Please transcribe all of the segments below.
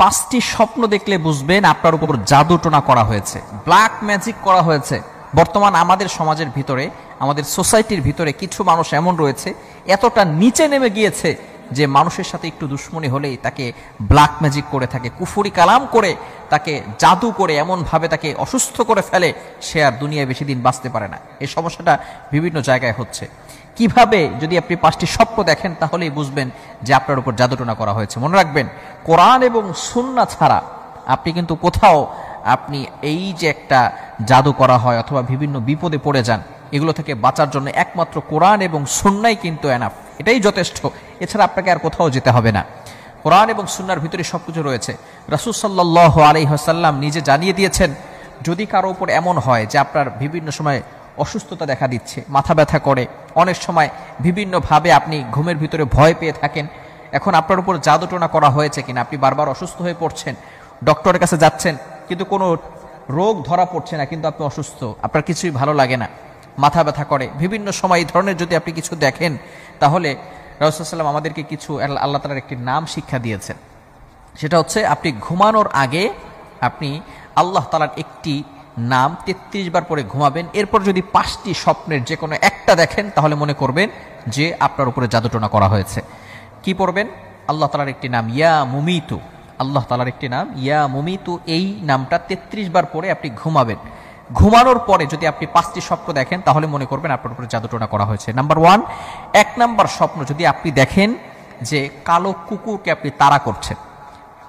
পাঁচটি স্বপ্ন দেখলে বুঝবেন আপনার উপর জাদু টোনা করা হয়েছে, ব্ল্যাক ম্যাজিক করা হয়েছে। বর্তমান আমাদের সমাজের ভিতরে, আমাদের সোসাইটির ভিতরে কিছু মানুষ এমন রয়েছে, এতটা নিচে নেমে গিয়েছে যে মানুষের সাথে একটু দুশ্মনী হলেই তাকে ব্ল্যাক ম্যাজিক করে থাকে, কুফরি কালাম করে, তাকে জাদু করে এমনভাবে তাকে অসুস্থ করে ফেলে, সে আর দুনিয়ায় বেশি দিন বাঁচতে পারে না। এই সমস্যাটা বিভিন্ন জায়গায় হচ্ছে। কিভাবে, যদি আপনি পাঁচটি স্বপ্ন দেখেন তাহলেই বুঝবেন যে আপনার উপর জাদুটোনা করা হয়েছে। মনে রাখবেন, কোরআন এবং সুন্নাহ ছাড়া আপনি কিন্তু কোথাও আপনি এই যে একটা জাদু করা হয় অথবা বিভিন্ন বিপদে পড়ে যান, এগুলো থেকে বাঁচার জন্য একমাত্র কোরআন এবং সুন্নাহই কিন্তু এনাফ, এটাই যথেষ্ট। এছাড়া আপনাকে আর কোথাও যেতে হবে না। কোরআন এবং সুন্নাহর ভিতরে সবকিছু রয়েছে। রাসূল সাল্লাল্লাহু আলাইহি ওয়াসাল্লাম নিজে জানিয়ে দিয়েছেন, যদি কারো উপর এমন হয় যে আপনার বিভিন্ন সময় অসুস্থতা দেখা দিচ্ছে, মাথা ব্যথা করে, অনেক সময় বিভিন্নভাবে আপনি ঘুমের ভিতরে ভয় পেয়ে থাকেন, এখন আপনার উপর জাদুটোনা করা হয়েছে কিনা, আপনি বারবার অসুস্থ হয়ে পড়ছেন, ডক্টরের কাছে যাচ্ছেন কিন্তু কোনো রোগ ধরা পড়ছে না, কিন্তু আপনি অসুস্থ, আপনার কিছুই ভালো লাগে না, মাথা ব্যথা করে, বিভিন্ন সময় এই ধরনের যদি আপনি কিছু দেখেন, তাহলে রাসূল সাল্লাল্লাহু আলাইহি ওয়াসাল্লাম আমাদেরকে কিছু আল্লাহ তাআলার একটি নাম শিক্ষা দিয়েছেন। সেটা হচ্ছে, আপনি ঘুমানোর আগে আপনি আল্লাহ তাআলার একটি নাম 33 বার পরে ঘুমাবেন। এরপর যদি 5টি স্বপ্নের যে কোনো একটা দেখেন, তাহলে মনে করবেন যে আপনার উপরে জাদুটোনা করা হয়েছে। কি পড়বেন? আল্লাহ তাআলার একটি নাম ইয়া মুমিতু, আল্লাহ তাআলার একটি নাম ইয়া মুমিতু, এই নামটা 33 বার পরে আপনি ঘুমাবেন। ঘুমানোর পরে যদি আপনি 5টি স্বপ্ন দেখেন, তাহলে মনে করবেন আপনার উপরে জাদুটোনা করা হয়েছে। নাম্বার 1, 1 নাম্বার স্বপ্ন যদি আপনি দেখেন যে কালো কুকুরকে আপনি তাড়া করছেন,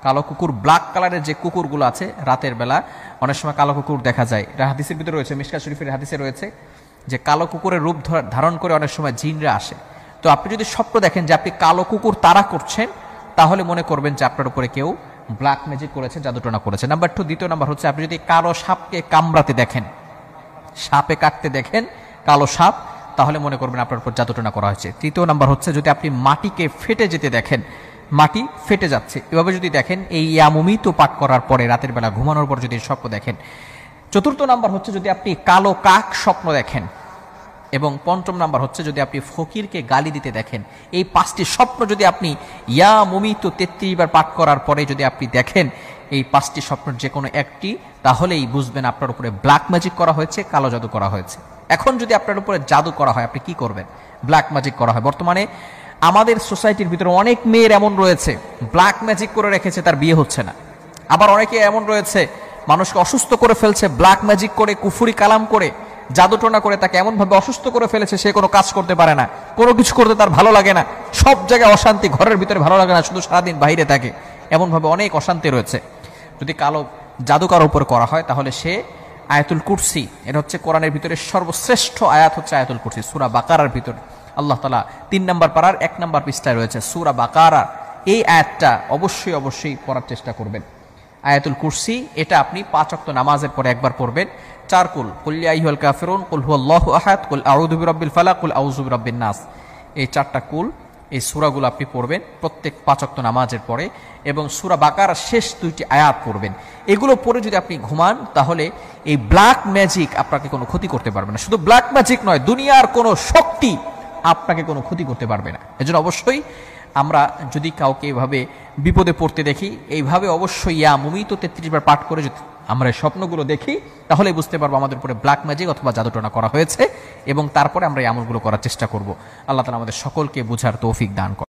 কালো কুকুর, ব্ল্যাক কালারের যে কুকুরগুলো আছে, রাতের বেলা অনেক সময় কালো কুকুর দেখা যায়, এটা হাদিসের ভিতরে রয়েছে, মিশকাত শরীফের হাদিসে রয়েছে যে কালো কুকুরের রূপ ধারণ করে অনেক সময় জিনরা আসে। তো আপনি যদি স্বপ্ন দেখেন যে আপনি কালো কুকুর তাড়া করছেন, তাহলে মনে করবেন যে আপনার উপরে কেউ ব্ল্যাক ম্যাজিক করেছে, জাদুটোনা করেছে। নাম্বার 2, দ্বিতীয় নাম্বার হচ্ছে, আপনি যদি কালো সাপকে কামড়াতে দেখেন, সাপে কাটতে দেখেন কালো সাপ, তাহলে মনে করবেন আপনার উপর জাদুটোনা করা হয়েছে। তৃতীয় নাম্বার হচ্ছে, যদি আপনি মাটিকে ফেটে যেতে দেখেন, মাটি ফেটে যাচ্ছে, এভাবে যদি দেখেন, এই ইয়ামুমিত পাঠ করার পরে রাতের বেলা ঘুমানোর পর যদি স্বপ্ন দেখেন। চতুর্থ নাম্বার হচ্ছে, যদি আপনি কালো কাক স্বপ্ন দেখেন। এবং পঞ্চম নাম্বার হচ্ছে, যদি আপনি ফকিরকে গালি দিতে দেখেন। এই 5টি স্বপ্ন যদি আপনি ইয়া মুমিত 33 বার পাঠ করার পরে যদি আপনি দেখেন, এই 5টি স্বপ্নের যে কোনো একটি, তাহলেই বুঝবেন আপনার উপরে ব্ল্যাক ম্যাজিক করা হয়েছে, কালো জাদু করা হয়েছে। এখন যদি আপনার উপরে জাদু করা হয়, আপনি কি করবেন? ব্ল্যাক ম্যাজিক করা হয়। বর্তমানে আমাদের সোসাইটির ভিতরে অনেক মেয়ের এমন রয়েছে, ব্ল্যাক ম্যাজিক করে রেখেছে, তার বিয়ে হচ্ছে না। আবার অনেকে এমন রয়েছে, মানুষকে অসুস্থ করে ফেলছে, ব্ল্যাক ম্যাজিক করে, কুফরি কালাম করে, জাদুটোনা করে তাকে এমনভাবে অসুস্থ করে ফেলেছে, সে কোনো কাজ করতে পারে না, কোনো কিছু করতে তার ভালো লাগে না, সব জায়গায় অশান্তি, ঘরের ভিতরে ভালো লাগে না, শুধু সারাদিন বাইরে থাকে, এমনভাবে অনেক অশান্তি রয়েছে। যদি কালো জাদুকার উপর করা হয়, তাহলে সে আয়াতুল কুরসি, এটা হচ্ছে কোরআনের ভিতরে সর্বশ্রেষ্ঠ আয়াত হচ্ছে আয়াতুল কুরসি, সূরা বাকারার ভিতরে আল্লাহ তাআলা 3 নম্বর পারার 1 নম্বর পৃষ্ঠায় রয়েছে সূরা বাকারা। এই আয়াতটা অবশ্যই পড়ার চেষ্টা করবেন। আয়াতুল কুরসি, এটা আপনি 5 ওয়াক্ত নামাজের পরে একবার পড়বেন। 4 কুল, কুল ইয়া আইয়ুহাল কাফিরুন, কুল হুয়াল্লাহু আহাদ, কুল আউযু বিরাব্বিল ফালাক, কুল আউযু বিরাব্বিন নাস, এই 4টা কুল, এই সূরাগুলো আপনি পড়বেন প্রত্যেক 5 ওয়াক্ত নামাজের পরে, এবং সূরা বাকারার শেষ 2টি আয়াত পড়বেন। এগুলো পড়ে যদি আপনি ঘুমান, তাহলে এই ব্ল্যাক ম্যাজিক আপনাকে কোনো ক্ষতি করতে পারবে না। শুধু ব্ল্যাক ম্যাজিক নয়, দুনিয়ার কোনো শক্তি আপনাকে কোনো ক্ষতি করতে পারবে না। এজন্য অবশ্যই আমরা যদি কাউকে এভাবে বিপদে পড়তে দেখি, এইভাবে অবশ্যই ইয়া মুমিত 33 বার পাঠ করে যদি আমরা এই স্বপ্নগুলো দেখি, তাহলে বুঝতে পারবো আমাদের উপরে ব্ল্যাক ম্যাজিক অথবা জাদুটোনা করা হয়েছে, এবং তারপরে আমরা এই আমলগুলো করার চেষ্টা করব। আল্লাহ তাআলা আমাদের সকলকে বুঝার তৌফিক দান করেন।